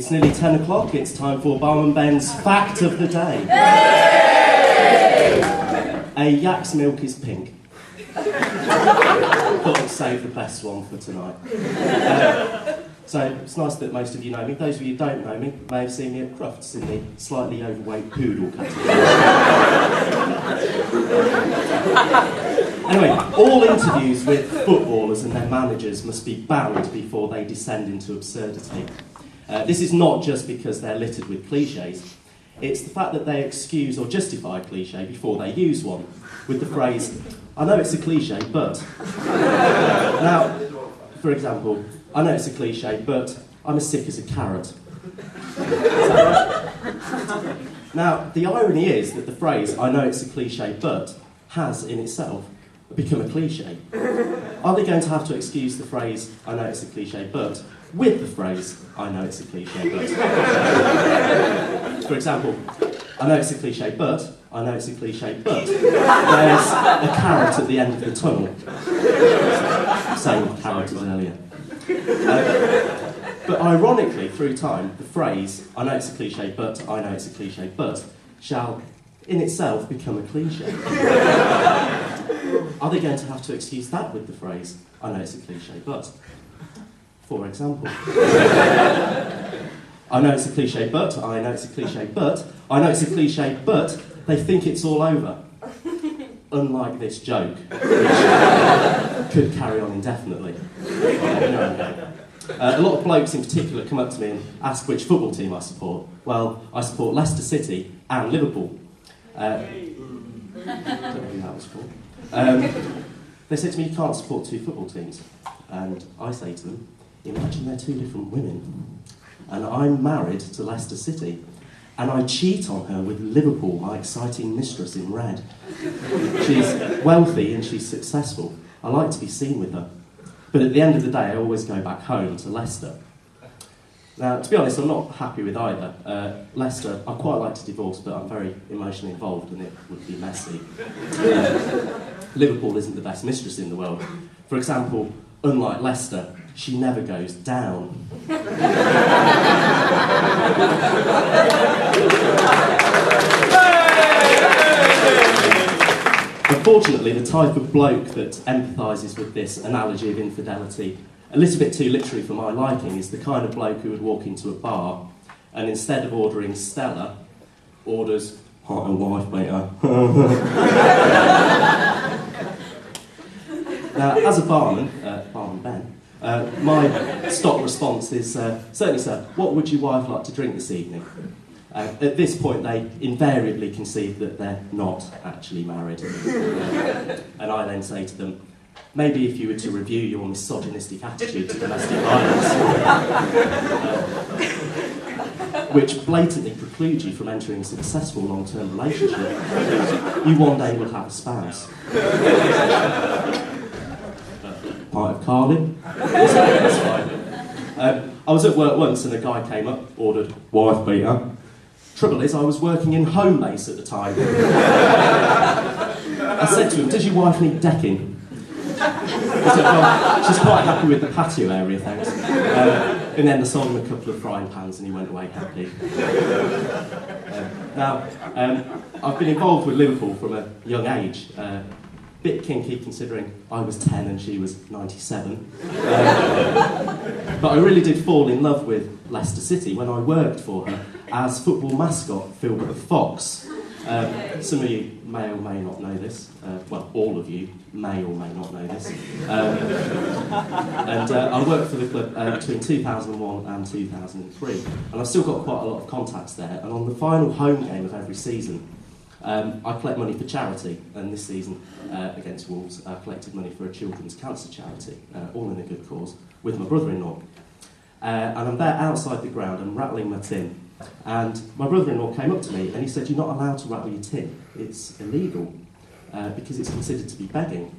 It's nearly 10 o'clock, it's time for Barman Ben's Fact of the Day. A yak's milk is pink. Thought I'd save the best one for tonight. So it's nice that most of you know me. Those of you who don't know me may have seen me at Crufts in the slightly overweight poodle category. Anyway, all interviews with footballers and their managers must be banned before they descend into absurdity. This is not just because they're littered with cliches. It's the fact that they excuse or justify a cliche before they use one, with the phrase, "I know it's a cliche, but..." Now, for example, "I know it's a cliche, but I'm as sick as a carrot." Is that right? Now, the irony is that the phrase, "I know it's a cliche, but..." has, in itself, become a cliche. Are they going to have to excuse the phrase, "I know it's a cliche, but..." with the phrase, "I know it's a cliche, but..." For example, "I know it's a cliche, but..." "I know it's a cliche, but..." there's a carrot at the end of the tunnel. Same carrot as earlier. But ironically, through time, the phrase, "I know it's a cliche, but..." "I know it's a cliche, but..." shall, in itself, become a cliche. Are they going to have to excuse that with the phrase, "I know it's a cliche, but..." For example, "I know it's a cliche, but..." "I know it's a cliche, but..." "I know it's a cliche, but..." They think it's all over. Unlike this joke, which could carry on indefinitely. A lot of blokes in particular come up to me and ask which football team I support. Well, I support Leicester City and Liverpool. I don't know who that was for. They say to me, "You can't support two football teams." And I say to them, "Imagine they're two different women. And I'm married to Leicester City. And I cheat on her with Liverpool, my exciting mistress in red. She's wealthy and she's successful. I like to be seen with her. But at the end of the day, I always go back home to Leicester." Now, to be honest, I'm not happy with either. Leicester, I'd quite like to divorce, but I'm very emotionally involved and it would be messy. Liverpool isn't the best mistress in the world. For example, unlike Leicester, she never goes down. Unfortunately, the type of bloke that empathises with this analogy of infidelity, a little bit too literary for my liking, is the kind of bloke who would walk into a bar and instead of ordering Stella, orders "hot and wife beater." Now, as a barman, Barman Ben, my stock response is, "Certainly, sir, what would your wife like to drink this evening?" At this point, they invariably concede that they're not actually married. And I then say to them, "Maybe if you were to review your misogynistic attitude to domestic violence, which blatantly precludes you from entering a successful long-term relationship, you one day will have a spouse." Pint of Carlin? That's fine. I was at work once and a guy came up, ordered "wife beater." Trouble is, I was working in home base at the time. I said to him, "Does your wife need decking?" He said, "Well, she's quite happy with the patio area, thanks." And then I sold him a couple of frying pans and he went away happy. Now, I've been involved with Liverpool from a young age. Bit kinky considering I was 10 and she was 97. But I really did fall in love with Leicester City when I worked for her as football mascot Philbert the Fox. Some of you may or may not know this. Well, all of you may or may not know this. And I worked for the club between 2001 and 2003. And I've still got quite a lot of contacts there. And on the final home game of every season, I collect money for charity, and this season, against Wolves, I collected money for a children's cancer charity, all in a good cause, with my brother-in-law. And I'm there outside the ground, I'm rattling my tin, and my brother-in-law came up to me and he said, "You're not allowed to rattle your tin, it's illegal, because it's considered to be begging."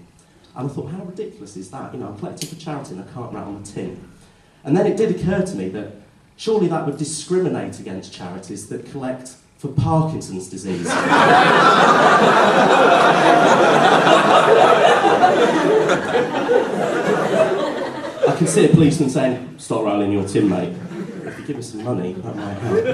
And I thought, how ridiculous is that? You know, I'm collecting for charity and I can't rattle my tin. And then it did occur to me that surely that would discriminate against charities that collect for Parkinson's disease. I can see a policeman saying, "Stop rattling your tin, mate. If you give me some money, that might help.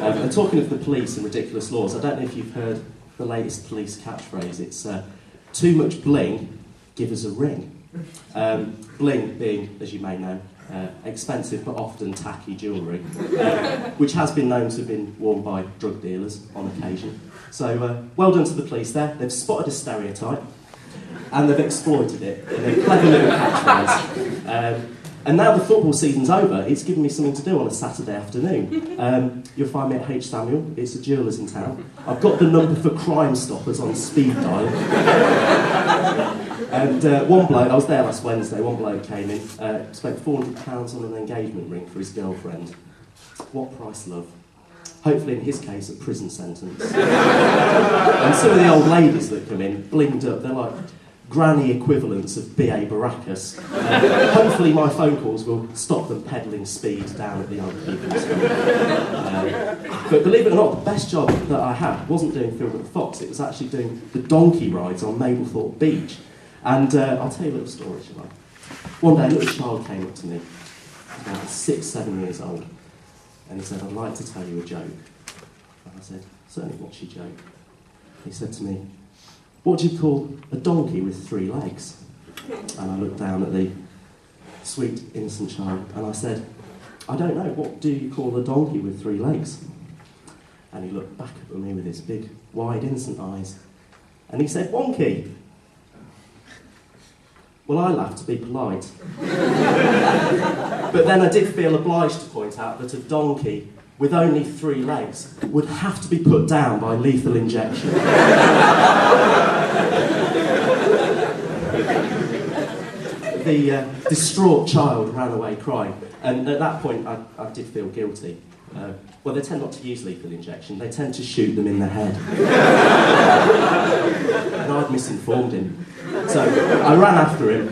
And talking of the police and ridiculous laws, I don't know if you've heard the latest police catchphrase. It's too much bling, give us a ring. Bling being, as you may know, expensive but often tacky jewellery, which has been known to have been worn by drug dealers on occasion. So well done to the police there. They've spotted a stereotype and they've exploited it in a clever little catchphrase. And now the football season's over, it's given me something to do on a Saturday afternoon. You'll find me at H. Samuel, it's a jeweller's in town. I've got the number for Crime Stoppers on speed dial. And one bloke, I was there last Wednesday, one bloke came in, spent £400 on an engagement ring for his girlfriend. What price, love? Hopefully, in his case, a prison sentence. And some of the old ladies that come in, blinged up, they're like granny equivalents of B.A. Baracus. Hopefully my phone calls will stop them peddling speed down at the young people's school. But believe it or not, the best job that I had wasn't doing film at the Fox, it was actually doing the donkey rides on Mablethorpe Beach. And I'll tell you a little story, shall I? One day a little child came up to me, about 6, 7 years old, and he said, I'd like to tell you a joke. And I said, certainly, what's your joke? He said to me, what do you call a donkey with 3 legs? And I looked down at the sweet, innocent child, and I said, I don't know, what do you call a donkey with 3 legs? And he looked back at me with his big, wide, innocent eyes, and he said, wonky. Well, I laughed to be polite. But then I did feel obliged to point out that a donkey with only 3 legs would have to be put down by lethal injection. The distraught child ran away crying, and at that point I did feel guilty. Well, they tend not to use lethal injection, they tend to shoot them in the head. And I'd misinformed him. So I ran after him,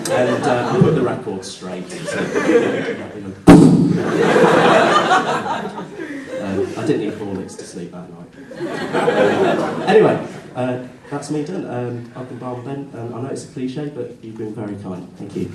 and I put the record straight. So, I didn't need Horlicks to sleep that night. Anyway, that's me done. I've been Barman Ben. I know it's a cliche, but you've been very kind. Thank you.